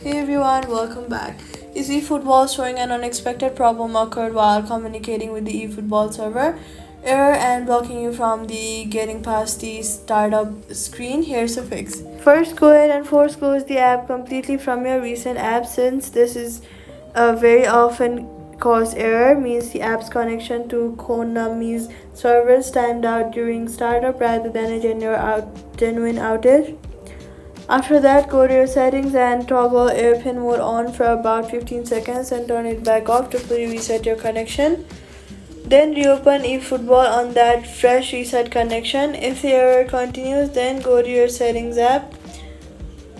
Hey everyone, welcome back. Is eFootball showing an unexpected problem occurred while communicating with the eFootball server? Error and blocking you from the getting past the startup screen. Here's a fix. First, go ahead and force close the app completely from your recent app, since this is a very often cause error, means the app's connection to Konami's servers timed out during startup rather than a genuine outage. After that, go to your settings and toggle airplane mode on for about 15 seconds and turn it back off to fully reset your connection. Then reopen eFootball on that fresh reset connection. If the error continues, then go to your settings app.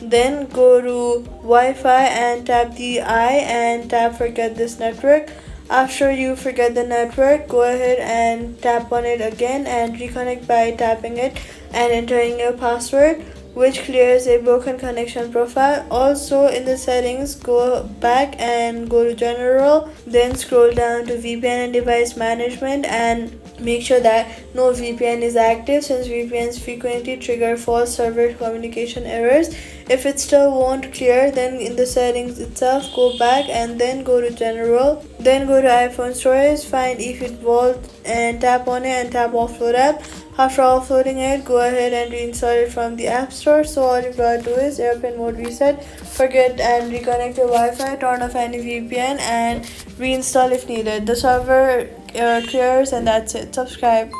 Then go to Wi-Fi and tap the I and tap forget this network. After you forget the network, go ahead and tap on it again and reconnect by tapping it and entering your password, which clears a broken connection profile. Also, in the settings, go back and go to general, then scroll down to VPN and device management and make sure that no VPN is active, since VPNs frequently trigger false server communication errors. If it still won't clear, then in the settings itself, go back and then go to general, then go to iPhone storage, find eFootball and tap on it and tap offload app. After offloading it, go ahead and reinstall it from the App Store. So all you've got to do is airplane mode reset, forget and reconnect your Wi-Fi, turn off any VPN and reinstall if needed. The server clears and that's it. Subscribe.